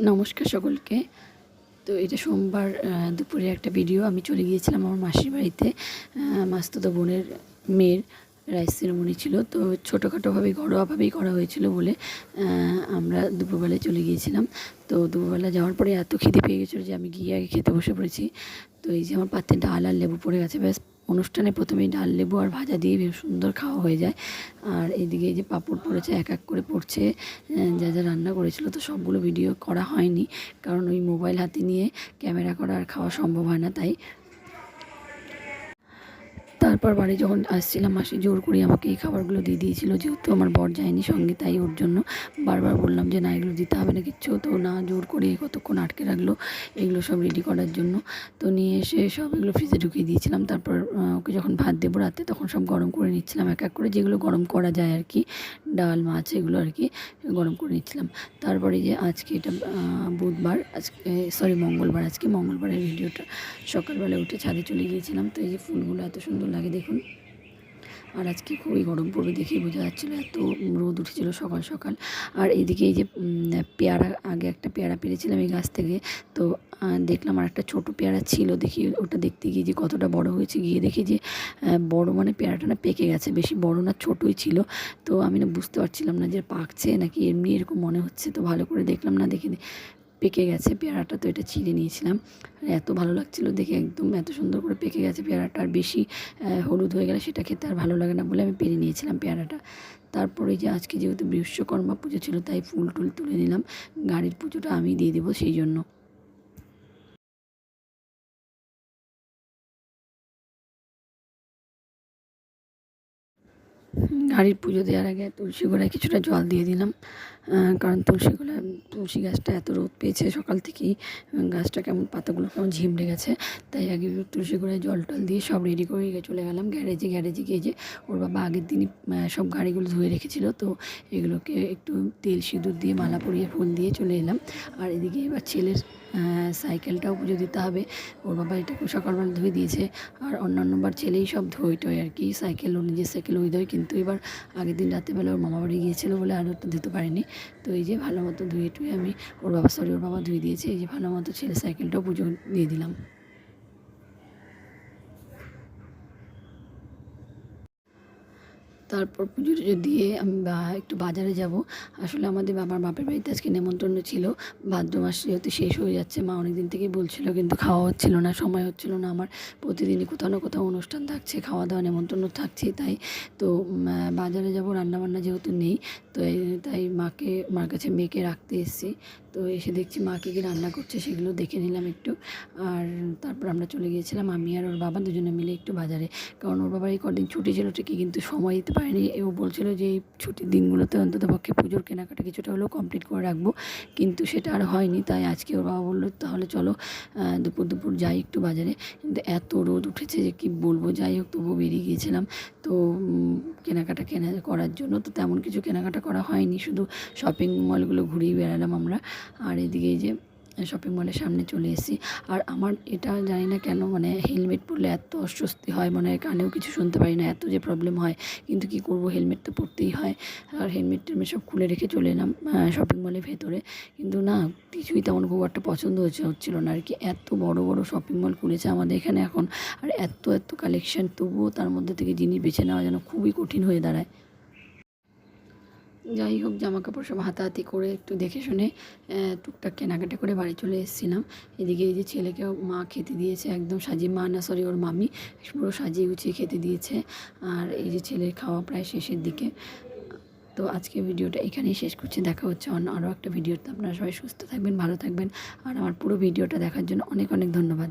নমস্কার সকলকে। তো এটা সোমবার দুপুরে একটা ভিডিও। আমি চলে গিয়েছিলাম আমার মাসির বাড়িতে। মাস্তুতো বোনের মেয়ের রাইস সেরেমনি ছিল, তো ছোটোখাটোভাবেই ঘরোয়াভাবেই করা হয়েছিল বলে আমরা দুপুরবেলায় চলে গিয়েছিলাম। তো দুপুরবেলা যাওয়ার পরে এত খিদে পেয়ে গেছিলো যে আমি গিয়ে আগে খেতে বসে পড়েছি। তো এই যে আমার পাত্রে ডাল আর লেবু পড়ে গেছে, ব্যাস অনুষ্ঠানে প্রথমেই ডাল লেবু আর ভাজা দিয়ে বেশ সুন্দর খাওয়া হয়ে যায়। আর এদিকে এই যে পাঁপড় পড়েছে, এক এক করে পড়ছে। যা যা রান্না করেছিল তো সবগুলো ভিডিও করা হয়নি, কারণ ওই মোবাইল হাতে নিয়ে ক্যামেরা করা আর খাওয়া সম্ভব হয় না। তাই তারপর বাড়ি যখন আসছিলাম, মাসি জোর করে আমাকে এই খাবারগুলো দিয়ে দিয়েছিল, যেহেতু আমার বর যায়নি সঙ্গে, তাই ওর জন্য বারবার বললাম যে না এগুলো দিতে হবে না কিচ্ছু। তো না, জোর করে কতক্ষণ আটকে রাখলো এগুলো সব রেডি করার জন্য। তো নিয়ে এসে সব এগুলো ফ্রিজে ঢুকিয়ে দিয়েছিলাম। তারপর ওকে যখন ভাত দেবো রাতে, তখন সব গরম করে নিচ্ছিলাম এক এক করে, যেগুলো গরম করা যায় আর কি, ডাল মাছ এগুলো আর কি গরম করে নিচ্ছিলাম। তারপরে যে আজকে এটা বুধবার, আজকে মঙ্গলবার, আজকে মঙ্গলবারের ভিডিওটা। সকালবেলা উঠে ছাদে চলে গিয়েছিলাম। তো এই যে ফুলগুলো এত সুন্দর লাগে দেখুন। আর আজকে খুবই গরম পড়বে দেখেই বোঝা যাচ্ছিলো, এত রোদ উঠেছিল সকাল সকাল। আর এদিকে এই যে পেয়ারা, আগে একটা পেয়ারা পেরেছিলাম এই গাছ থেকে। তো দেখলাম আর একটা ছোটো পেয়ারা ছিল, দেখি ওটা দেখতে গিয়ে যে কতটা বড় হয়েছে, গিয়ে দেখি যে বড় মানে পেয়ারাটা না পেকে গেছে, বেশি বড় না ছোটোই ছিল। তো আমি না বুঝতে পারছিলাম না যে পাকছে নাকি এমনি এরকম মনে হচ্ছে। তো ভালো করে দেখলাম না, দেখে পেকে গেছে পেয়ারাটা। তো এটা ছিঁড়ে নিয়েছিলাম। এত ভালো লাগছিলো দেখে, একদম এত সুন্দর করে পেকে গেছে পেয়ারাটা। আর বেশি হলুদ হয়ে গেলে সেটা খেতে আর ভালো লাগে না বলে আমি পেরে নিয়েছিলাম পেয়ারাটা। তারপরে যে আজকে যেহেতু বিশ্বকর্মা পুজো ছিল, তাই ফুল টুল তুলে নিলাম। গাড়ির পুজোটা আমি দিয়ে দেবো সেই জন্য। গাড়ির পুজো দেওয়ার আগে তুলসী গোড়ায় কিছুটা জল দিয়ে দিলাম, কারণ তুলসী গাছটা এত রোদ পেয়েছে সকাল থেকেই, গাছটা কেমন পাতাগুলো কেমন ঝিমড়ে গেছে। তাই আগে তুলসী গোড়ায় জল টল দিয়ে সব রেডি করে চলে গেলাম গ্যারেজে গিয়ে যে ওর বাবা আগের দিনই সব গাড়িগুলো ধুয়ে রেখেছিল। তো এগুলোকে একটু তেল সিঁদুর দিয়ে মালা পরিয়ে ফুল দিয়ে চলে এলাম। আর এদিকে এবার ছেলের সাইকেলটাও পুজো দিতে হবে। ওর বাবা এটাকে সকালবেলা ধুয়ে দিয়েছে, আর অন্যান্যবার ছেলেই সব ধোয় টোয় আর কি, সাইকেল ও নিজের সাইকেল ওই ধোয়। কিন্তু এবার আগের দিন রাতেবেলা ওর মামা বাড়ি গিয়েছিলো বলে আর ওটা ধুতে পারিনি। তো এই যে ভালো মতো ধুয়ে টুয়ে আমি, ওর বাবা ধুয়ে দিয়েছে। এই যে ভালো মতো ছেলে সাইকেলটাও পুজো দিয়ে দিলাম। তারপর পুজো টুজো দিয়ে আমি একটু বাজারে যাব। আসলে আমাদের আমার বাপের বাড়িতে আজকে নেমন্তন্ন ছিল। ভাদ্র মাস যেহেতু শেষ হয়ে যাচ্ছে, মা অনেক দিন থেকেই বলছিল, কিন্তু খাওয়া হচ্ছিল না, সময় হচ্ছিল না আমার। প্রতিদিনই কোথাও না কোথাও অনুষ্ঠান থাকছে, খাওয়া দাওয়া নেমন্তন্ন থাকছেই। তাই তো বাজারে যাব, রান্নাবান্না যেহেতু নেই, তো তাই মার কাছে মেয়েকে রাখতে এসেছি। তো এসে দেখছি মা কী কী রান্না করছে সেগুলো দেখে নিলাম একটু। আর তারপর আমরা চলে গিয়েছিলাম আমি আর ওর বাবা দুজনে মিলে একটু বাজারে, কারণ ওর বাবার এই কদিন ছুটি ছিল ঠিকই, কিন্তু সময় দিতে পারেনি। ও বলছিল যে এই ছুটির দিনগুলোতে অন্ততপক্ষে পুজোর কেনাকাটা কিছুটা হলেও কমপ্লিট করে রাখবো, কিন্তু সেটা আর হয়নি। তাই আজকে ওর বাবা বললো তাহলে চলো দুপুর যাই একটু বাজারে। কিন্তু এত রোদ উঠেছে যে কী বলবো, যাই হোক তবুও বেরিয়ে গিয়েছিলাম। তো কেনাকাটা করার জন্য তো তেমন কিছু কেনাকাটা করা হয়নি, শুধু শপিং মলগুলো ঘুরেই বেড়ালাম আমরা। আর এদিকে যে শপিং মলের সামনে চলে এসেছি। আর আমার এটা জানি না কেন, মানে হেলমেট পরলে এত অস্বস্তি হয়, মানে কানেও কিছু শুনতে পারি না, এত যে প্রবলেম হয়। কিন্তু কি করব, হেলমেট তো পরতেই হয়। আর হেলমেট টেলমেট সব খুলে রেখে চলে এলাম শপিং মলের ভেতরে। কিন্তু না, কিছুই তেমন খুব একটা পছন্দ হচ্ছিল না আর কি। এত বড় বড় শপিং মল খুলেছে আমাদের এখানে এখন, আর এত কালেকশন, তবুও তার মধ্যে থেকে জিনিস বেছে নেওয়া যেন খুবই কঠিন হয়ে দাঁড়ায়। যাই হোক, জামাকাপড় সব হাতাহাতি করে একটু দেখে শুনে টুকটাক কেনাকাটা করে বাড়ি চলে এসেছিলাম। এদিকে এই যে ছেলেকেও মা খেতে দিয়েছে, একদম সাজিয়ে, মা না সরি ওর মামি পুরো সাজিয়ে গুছিয়ে খেতে দিয়েছে। আর এই যে ছেলের খাওয়া প্রায় শেষের দিকে। তো আজকে ভিডিওটা এখানেই শেষ করছি, দেখা হচ্ছে আরও একটা ভিডিওতে। আপনারা সবাই সুস্থ থাকবেন, ভালো থাকবেন, আর আমার পুরো ভিডিওটা দেখার জন্য অনেক অনেক ধন্যবাদ।